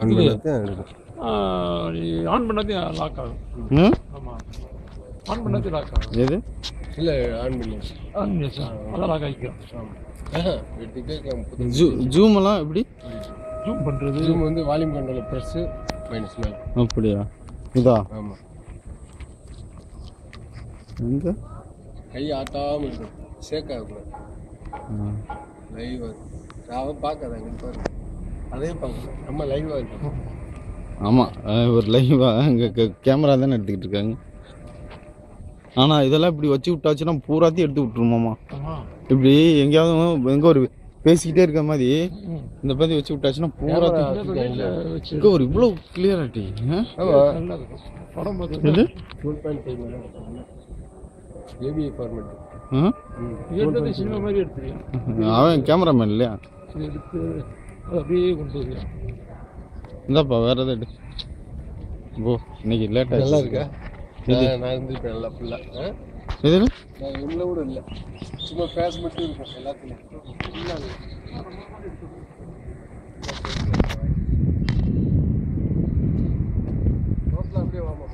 On பண்ணாதே lock ஆகும். ஆமாம், ஆன் பண்ணாதே லாக் ஆகும். எது இல்லை ஆன் பண்ணி அதான் லாக் ஆகிக்கும். ஜூம் எல்லாம் எப்படி ஜூம் பண்ணுறது? ஜூம் வந்து வால்யூம் கண்ட்ரோல் ப்ளஸ் மைனஸ் மேலே. அப்படியா? இதா? ஆமாம். எங்க கை ஆட்டாமல் இருக்கும், ஷேக் ஆகக்கூடாது. லைவாக இருக்கும். அவன் பார்க்காத அங்கே பாரு, அதே பார்க்கணும். நம்ம லைவாக இருக்கும். ஆமாம், ஒரு லைவாக இங்கே கேமரா தானே எடுத்துக்கிட்டு இருக்காங்க. ஆனால் இதெல்லாம் இப்படி வச்சு விட்டாச்சுன்னா பூராத்தையும் எடுத்து விட்டுருமாம்மா. இப்படி எங்கேயாவது எங்கே ஒரு பேசிக்கிட்டே இருக்க மாதிரி இந்த பற்றி வச்சு விட்டாச்சுன்னா பூராத்தையும் ஒரு இவ்வளோ கிளியராட்டி. படம் இது 2.5 ஏபிஐ ஃபார்மேட். சினிமா மாதிரி எடுத்துருக்கேன். அவன் கேமராமேன் இல்லையா? எடுத்து அப்படியே கொண்டு வருவேன். இந்தாப்பா வேறு எதாவது எடு. ஓ, இன்னைக்கு லேட்டாக நல்லா இருக்கா? நான் இருந்துருப்பேன் நல்லா ஃபுல்லாக. எது நான் உள்ள கூட இல்லை, சும்மா ஃபேஸ் மட்டும் இருக்கும் எல்லாத்துலையும். ரோட்டில் அப்படியே வாமா.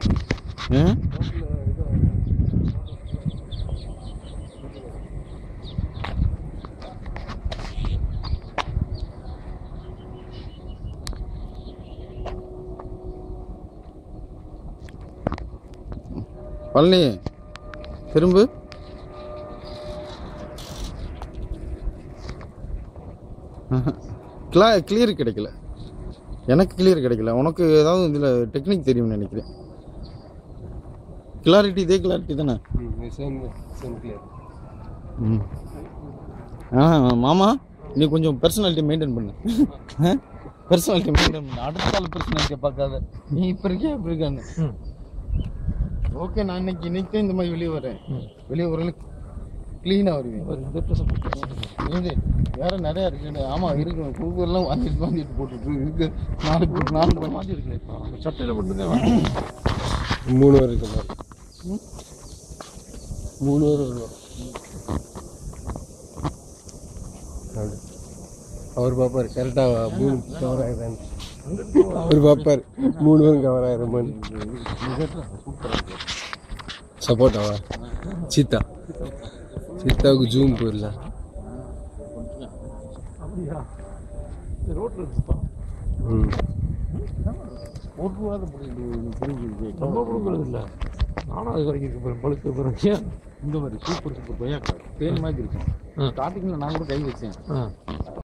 பழனி திரும்ப கிளியர் கிடைக்கல. எனக்கு கிளியர் கிடைக்கல. உனக்கு ஏதாவது இதில் டெக்னிக் தெரியும்னு நினைக்கிறேன். கிளாரிட்டி இதே கிளாரிட்டி தானே? மாமா நீ கொஞ்சம் பர்சனாலிட்டி மெயின்டைன் பண்ணு. பர்சனாலிட்டி மெயின்டைன் பண்ணு. அடுத்த ஆள் பர்சனாலிட்டியை பார்க்காத. நீ இப்போ இருக்கியா இப்படி இருக்கான்னு. ஓகே, நான் இன்னைக்கு தான் இந்த மாதிரி வெளியே வரேன். வெளியே வரல க்ளீனாக வருவேன். வேற நிறையா இருக்கு. ஆமாம் இருக்கு, குழுக்கெல்லாம் வாங்கிட்டு போட்டுட்டு இருக்கு. நாலு மாதிரி இருக்கு. இப்போ சட்டையில் மட்டும்தான் 3 வரை சொன்னார். 3 வரை வருவார். அவர் பார்ப்பார் கரெக்டாக 3 கவர் ஆகிடுறாங்க. அவர் பார்ப்பார் 3 வரும் கவர் ஆகிடுறமான்னு. சப்போர்ட்டாவா? சீத்தாவுக்கு ஜூம் போயிடலாம். அப்படியா? ரோட்டில் இருக்குப்பா. ரொம்ப கொடுக்குறது இல்லை. நானும் அது வரைக்கும் இருக்க பழுக்க பிறகு இந்த மாதிரி சூப்பர் கொய்யாக்கா தேன் மாதிரி இருக்கும். ஸ்டார்டிங்கில் நான் கூட கை வச்சேன்.